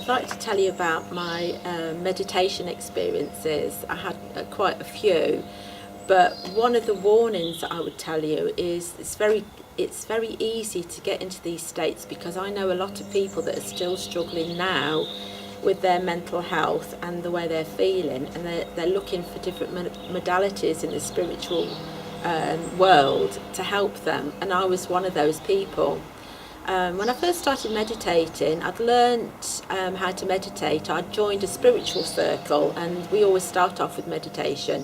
I'd like to tell you about my meditation experiences. I had quite a few, but one of the warnings that I would tell you is it's very easy to get into these states, because I know a lot of people that are still struggling now with their mental health and the way they're feeling, and they're looking for different modalities in the spiritual world to help them, and I was one of those people. When I first started meditating, I'd learnt how to meditate. I'd joined a spiritual circle, and we always start off with meditation.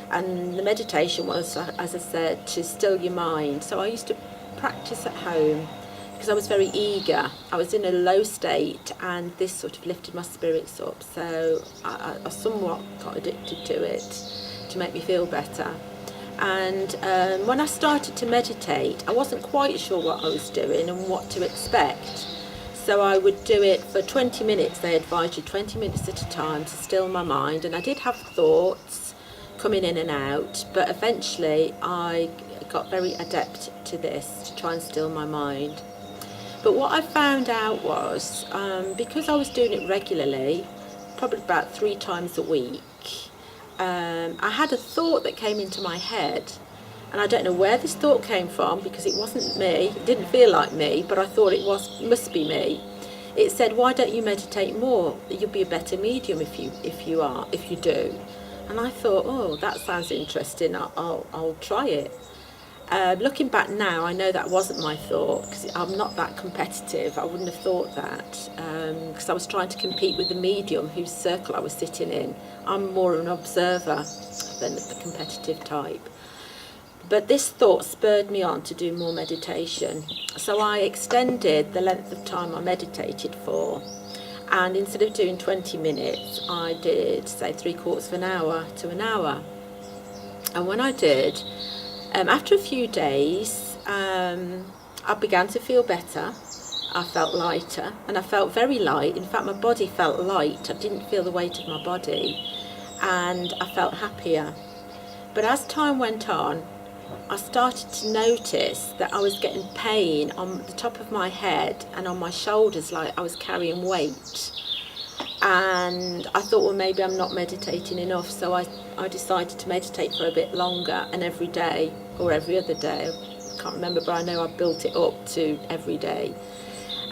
And the meditation was, as I said, to still your mind. So I used to practice at home because I was very eager. I was in a low state, and this sort of lifted my spirits up. So I somewhat got addicted to it to make me feel better. And when I started to meditate, I wasn't quite sure what I was doing and what to expect. So I would do it for 20 minutes. They advised you 20 minutes at a time to still my mind. And I did have thoughts coming in and out, but eventually I got very adept to this, to try and still my mind. But what I found out was, because I was doing it regularly, probably about 3 times a week, I had a thought that came into my head, and I don't know where this thought came from, because it wasn't me, it didn't feel like me, but I thought it must be me. It said, why don't you meditate more? You'll be a better medium if you do. And I thought, oh, that sounds interesting, I'll try it. Looking back now, I know that wasn't my thought, because I'm not that competitive. I wouldn't have thought that, because I was trying to compete with the medium whose circle I was sitting in. I'm more an observer than the competitive type. But this thought spurred me on to do more meditation. So I extended the length of time I meditated for. And instead of doing 20 minutes, I did, say, 3/4 of an hour to an hour. And when I did, after a few days, I began to feel better. I felt lighter, and I felt very light. In fact, my body felt light. I didn't feel the weight of my body, and I felt happier. But as time went on, I started to notice that I was getting pain on the top of my head and on my shoulders, like I was carrying weight. And I thought, well, maybe I'm not meditating enough, so I decided to meditate for a bit longer, and every day or every other day, I can't remember, but I know I built it up to every day.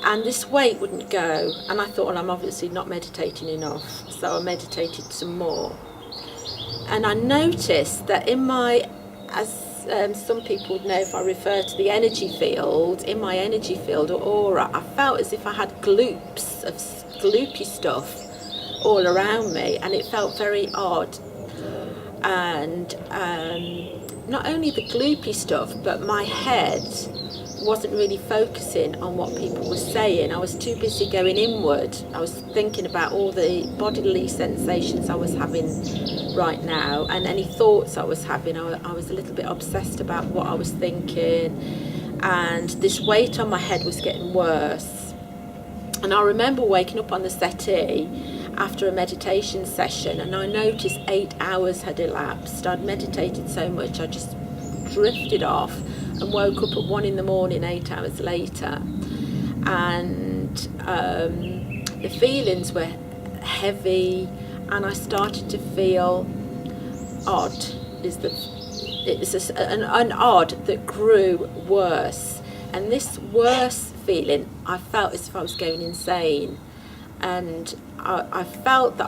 And this weight wouldn't go, and I thought, well, I'm obviously not meditating enough, so I meditated some more. And I noticed that in my, as some people would know if I refer to the energy field, in my energy field or aura, I felt as if I had gloops of gloopy stuff all around me, and it felt very odd. And not only the gloopy stuff, but my head wasn't really focusing on what people were saying. I was too busy going inward. I was thinking about all the bodily sensations I was having right now, and any thoughts I was having. I was a little bit obsessed about what I was thinking, and this weight on my head was getting worse. And I remember waking up on the settee after a meditation session, and I noticed 8 hours had elapsed. I'd meditated so much, I just drifted off and woke up at 1 a.m, 8 hours later. And the feelings were heavy, and I started to feel odd. It's an odd that grew worse. And this worse feeling, I felt as if I was going insane. And I felt that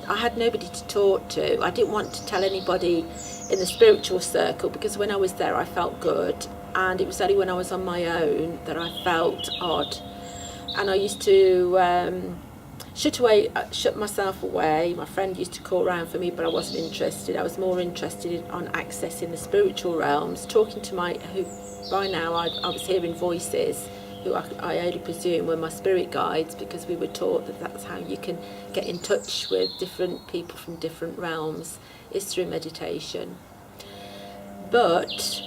I had nobody to talk to. I didn't want to tell anybody in the spiritual circle, because when I was there I felt good, and it was only when I was on my own that I felt odd. And I used to shut myself away. My friend used to call around for me, but I wasn't interested. I was more interested on accessing the spiritual realms, talking to who by now I was hearing voices, who I only presume were my spirit guides, because we were taught that that's how you can get in touch with different people from different realms, is through meditation. But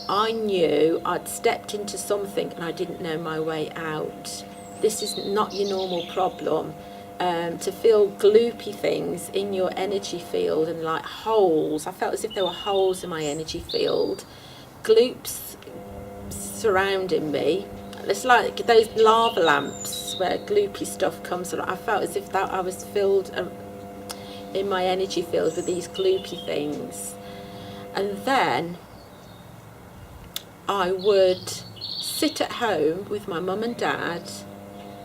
I knew I'd stepped into something and I didn't know my way out. This is not your normal problem. To feel gloopy things in your energy field, and like holes. I felt as if there were holes in my energy field, gloops surrounding me. It's like those lava lamps where gloopy stuff comes. I felt as if that I was filled in my energy field with these gloopy things. And then I would sit at home with my mum and dad.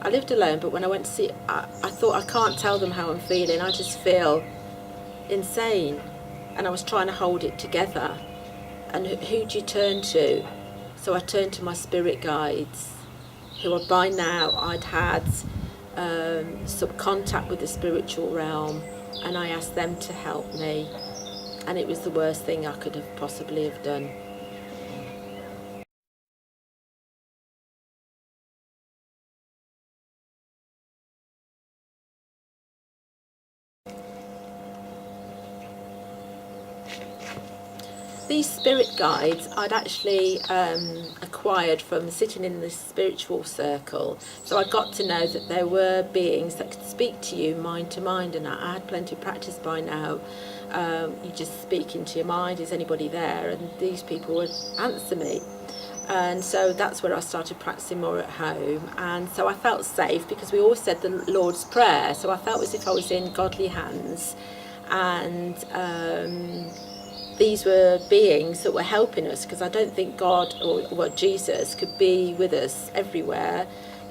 I lived alone, but when I went to see, I thought, I can't tell them how I'm feeling. I just feel insane. And I was trying to hold it together. And who do you turn to? So I turned to my spirit guides, who by now I'd had some contact with the spiritual realm, and I asked them to help me. And it was the worst thing I could have possibly have done. These spirit guides I'd actually acquired from sitting in this spiritual circle. So I got to know that there were beings that could speak to you mind to mind, and I had plenty of practice by now. You just speak into your mind, is anybody there? And these people would answer me. And so that's where I started practicing more at home. And so I felt safe because we all said the Lord's Prayer. So I felt as if I was in godly hands. And these were beings that were helping us, because I don't think God or Jesus could be with us everywhere,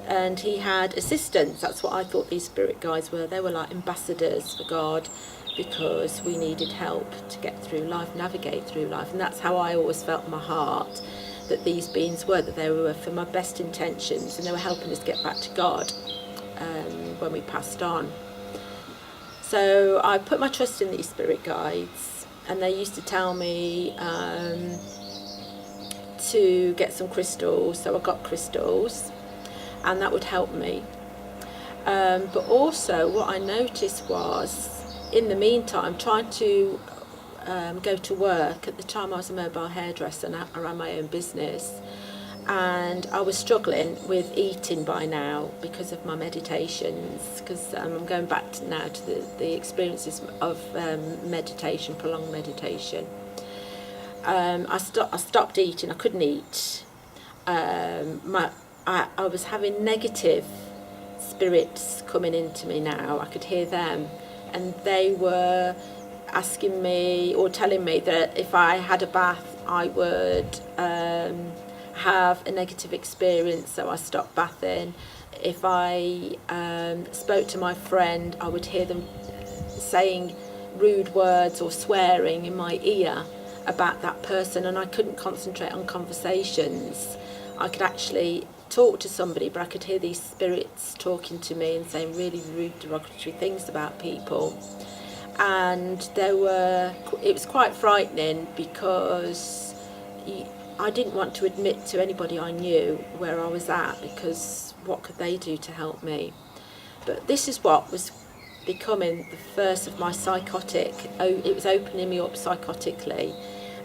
and he had assistants. That's what I thought these spirit guides were. They were like ambassadors for God, because we needed help to get through life, navigate through life. And that's how I always felt in my heart that these beings were, that they were for my best intentions, and they were helping us get back to God when we passed on. So I put my trust in these spirit guides. And they used to tell me to get some crystals, so I got crystals, and that would help me. But also what I noticed was, in the meantime, trying to go to work. At the time I was a mobile hairdresser and I ran my own business, and I was struggling with eating by now because of my meditations, because I'm going back now to the experiences of meditation, prolonged meditation. I stopped eating. I couldn't eat. I was having negative spirits coming into me now. I could hear them, and they were asking me or telling me that if I had a bath I would have a negative experience, so I stopped bathing. If I spoke to my friend, I would hear them saying rude words or swearing in my ear about that person, and I couldn't concentrate on conversations. I could actually talk to somebody, but I could hear these spirits talking to me and saying really rude, derogatory things about people. And it was quite frightening, because I didn't want to admit to anybody I knew where I was at, because what could they do to help me? But this is what was becoming the first of my psychotic. It was opening me up psychotically.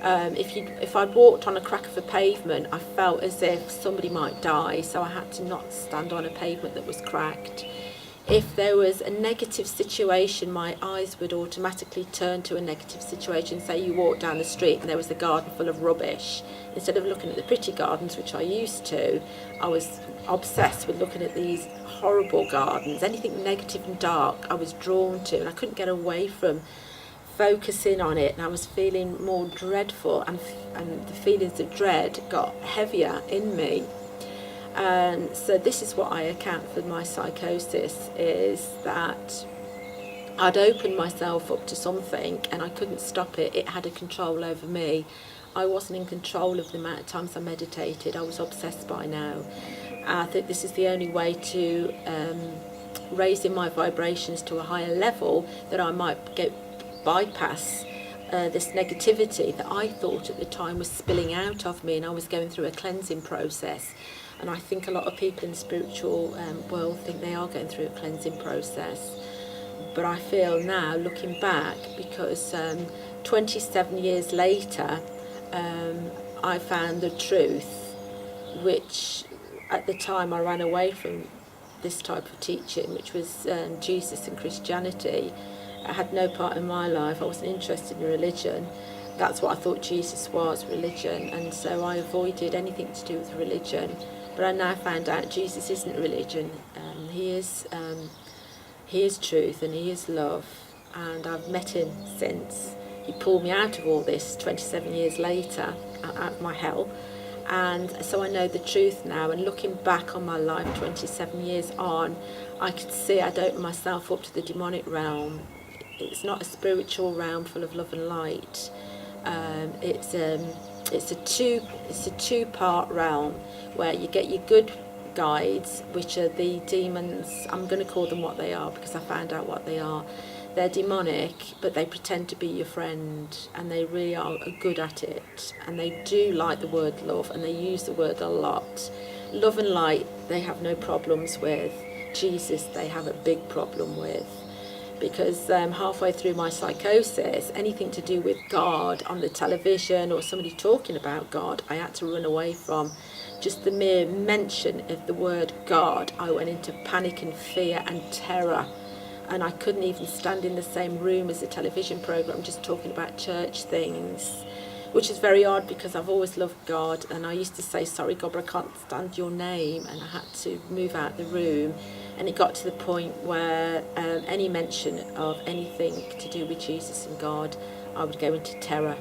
If I'd walked on a crack of a pavement, I felt as if somebody might die, so I had to not stand on a pavement that was cracked. If there was a negative situation, my eyes would automatically turn to a negative situation. Say you walked down the street and there was a garden full of rubbish. Instead of looking at the pretty gardens, which I used to, I was obsessed with looking at these horrible gardens. Anything negative and dark I was drawn to, and I couldn't get away from focusing on it, and I was feeling more dreadful, and the feelings of dread got heavier in me. And so this is what I account for my psychosis, is that I'd opened myself up to something and I couldn't stop it. It had a control over me. I wasn't in control of the amount of times I meditated. I was obsessed by now. I think this is the only way to raising my vibrations to a higher level, that I might bypass this negativity that I thought at the time was spilling out of me, and I was going through a cleansing process. And I think a lot of people in the spiritual world think they are going through a cleansing process. But I feel now, looking back, because 27 years later, I found the truth, which at the time I ran away from this type of teaching, which was Jesus and Christianity. I had no part in my life. I wasn't interested in religion. that's what I thought Jesus was, religion, and so I avoided anything to do with religion. But I now found out Jesus isn't religion. He is truth and he is love, and I've met him since. He pulled me out of all this 27 years later, out of my hell, and so I know the truth now. And looking back on my life 27 years on, I could see I'd opened myself up to the demonic realm. It's not a spiritual realm full of love and light. It's a two-part realm where you get your good guides, which are the demons. I'm going to call them what they are because I found out what they are. They're demonic, but they pretend to be your friend, and they really are good at it. And they do like the word love, and they use the word a lot. Love and light, they have no problems with. Jesus, they have a big problem with. Because halfway through my psychosis, anything to do with God on the television or somebody talking about God, I had to run away from. Just the mere mention of the word God, I went into panic and fear and terror. And I couldn't even stand in the same room as a television programme just talking about church things, which is very odd because I've always loved God. And I used to say, sorry, God, but I can't stand your name. And I had to move out the room. And it got to the point where any mention of anything to do with Jesus and God, I would go into terror.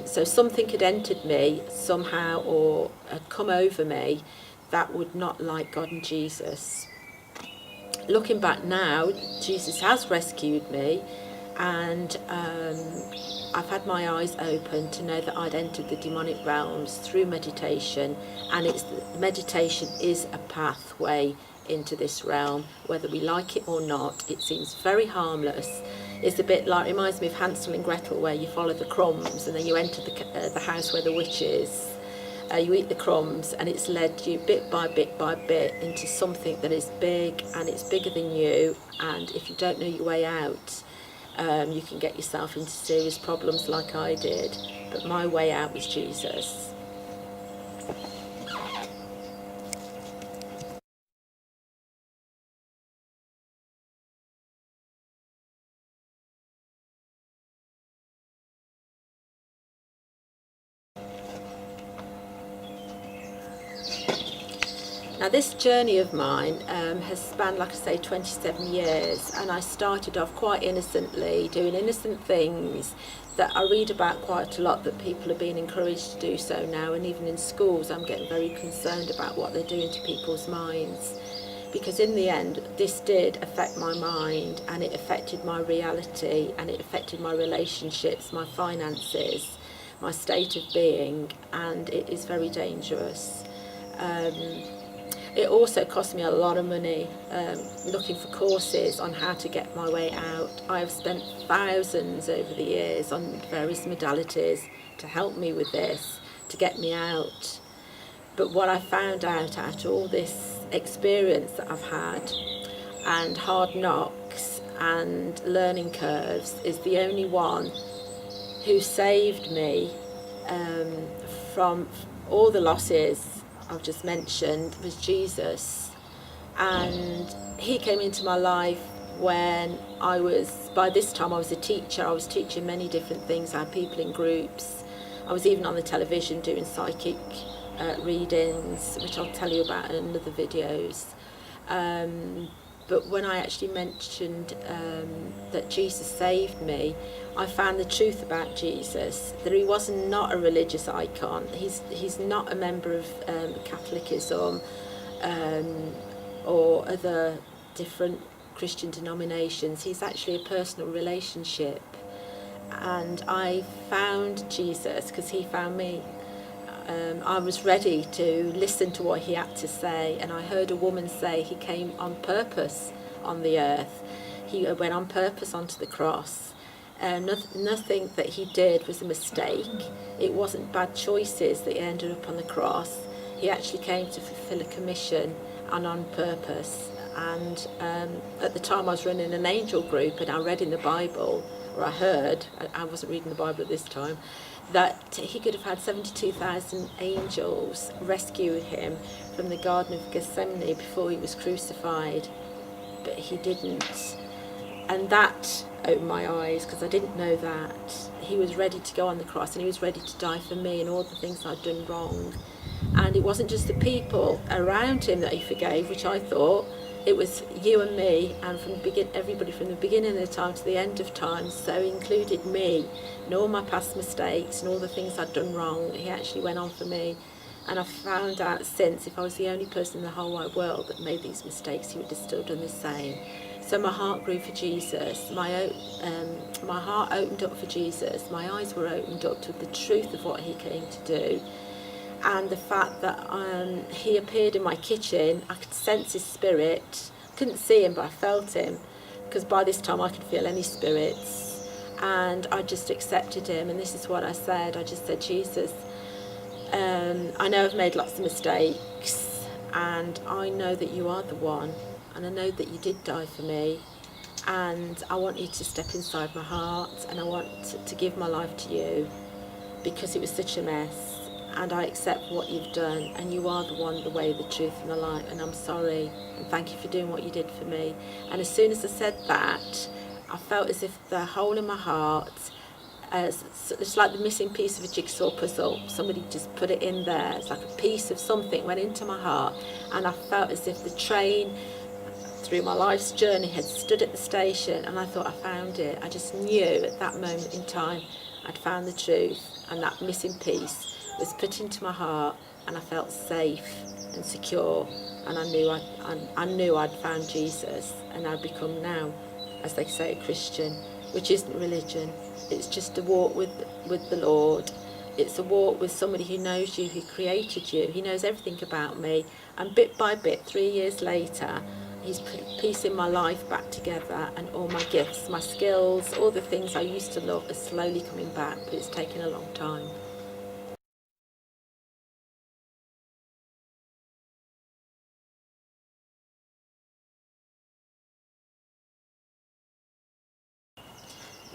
So something had entered me somehow, or had come over me, that would not like God and Jesus. Looking back now, Jesus has rescued me, and I've had my eyes open to know that I'd entered the demonic realms through meditation, and meditation is a pathway into this realm, whether we like it or not. It seems very harmless. It's a bit like, reminds me of Hansel and Gretel, where you follow the crumbs and then you enter the house where the witch is. You eat the crumbs, and it's led you bit by bit by bit into something that is big, and it's bigger than you, and if you don't know your way out, you can get yourself into serious problems like I did. But my way out was Jesus. Now this journey of mine has spanned, like I say, 27 years, and I started off quite innocently, doing innocent things that I read about quite a lot, that people are being encouraged to do so now, and even in schools I'm getting very concerned about what they're doing to people's minds, because in the end this did affect my mind, and it affected my reality, and it affected my relationships, my finances, my state of being, and it is very dangerous. It also cost me a lot of money looking for courses on how to get my way out. I have spent thousands over the years on various modalities to help me with this, to get me out. But what I found out after all this experience that I've had, and hard knocks and learning curves, is the only one who saved me from all the losses I've just mentioned, was Jesus. And he came into my life when by this time I was a teacher. I was teaching many different things. I had people in groups. I was even on the television doing psychic readings, which I'll tell you about in other videos. But when I actually mentioned that Jesus saved me, I found the truth about Jesus, that he was not a religious icon. He's not a member of Catholicism or other different Christian denominations. He's actually a personal relationship. And I found Jesus because he found me. I was ready to listen to what he had to say, and I heard a woman say he came on purpose on the earth. He went on purpose onto the cross. Nothing that he did was a mistake. It wasn't bad choices that he ended up on the cross. He actually came to fulfill a commission and on purpose. And at the time I was running an angel group, and I read in the Bible, or I heard, I wasn't reading the Bible at this time, that he could have had 72,000 angels rescue him from the Garden of Gethsemane before he was crucified, but he didn't. And that opened my eyes, because I didn't know that he was ready to go on the cross, and he was ready to die for me and all the things I'd done wrong. And it wasn't just the people around him that he forgave, which I thought. It was you and me, and everybody from the beginning of time to the end of time. So he included me and all my past mistakes and all the things I'd done wrong. He actually went on for me. And I've found out since, if I was the only person in the whole wide world that made these mistakes, he would have still done the same. So my heart grew for Jesus. My heart opened up for Jesus. My eyes were opened up to the truth of what he came to do. And the fact that he appeared in my kitchen, I could sense his spirit. Couldn't see him, but I felt him, because by this time I could feel any spirits. And I just accepted him, and this is what I said. I just said, Jesus, I know I've made lots of mistakes, and I know that you are the one, and I know that you did die for me, and I want you to step inside my heart, and I want to give my life to you, because it was such a mess. And I accept what you've done, and you are the one, the way, the truth and the light, and I'm sorry, and thank you for doing what you did for me. And as soon as I said that, I felt as if the hole in my heart, it's like the missing piece of a jigsaw puzzle, somebody just put it in there. It's like a piece of something went into my heart, and I felt as if the train through my life's journey had stood at the station, and I thought I found it. I just knew at that moment in time I'd found the truth, and that missing piece was put into my heart, and I felt safe and secure, and I knew I'd found Jesus, and I'd become now, as they say, a Christian, which isn't religion. It's just a walk with the Lord. It's a walk with somebody who knows you, who created you. He knows everything about me, and bit by bit, 3 years later, he's piecing my life back together, and all my gifts, my skills, all the things I used to love are slowly coming back, but it's taken a long time.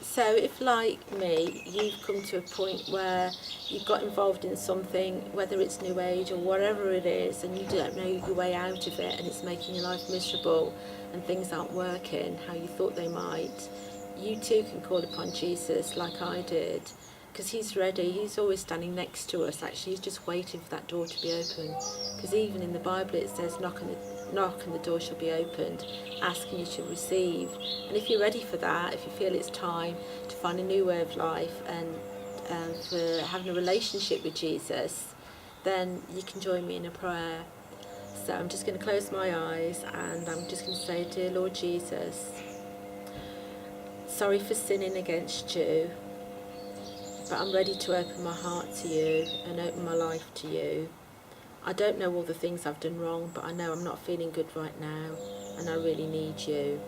So if, like me, you've come to a point where you've got involved in something, whether it's New Age or whatever it is, and you don't know your way out of it, and it's making your life miserable, and things aren't working how you thought they might, you too can call upon Jesus like I did, because he's ready. He's always standing next to us. Actually, he's just waiting for that door to be open, because even in the Bible it says, knock and the door shall be opened, ask and you shall receive. And if you're ready for that, if you feel it's time to find a new way of life, and for having a relationship with Jesus, then you can join me in a prayer. So I'm just going to close my eyes, and I'm just going to say, dear Lord Jesus, sorry for sinning against you, but I'm ready to open my heart to you and open my life to you. I don't know all the things I've done wrong, but I know I'm not feeling good right now, and I really need you.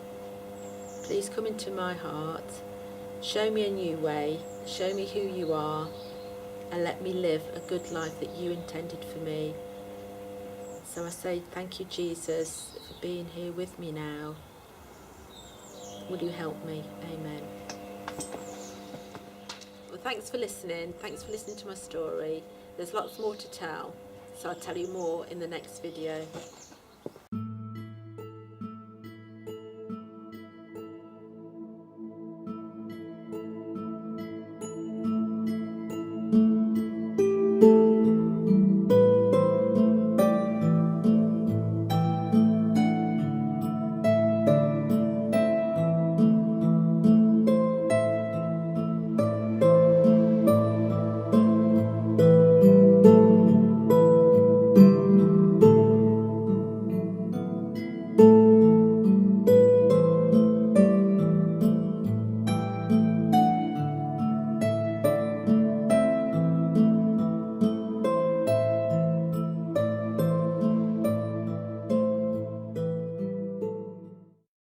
Please come into my heart, show me a new way, show me who you are, and let me live a good life that you intended for me. So I say thank you, Jesus, for being here with me now. Will you help me? Amen. Well, thanks for listening. Thanks for listening to my story. There's lots more to tell, so I'll tell you more in the next video.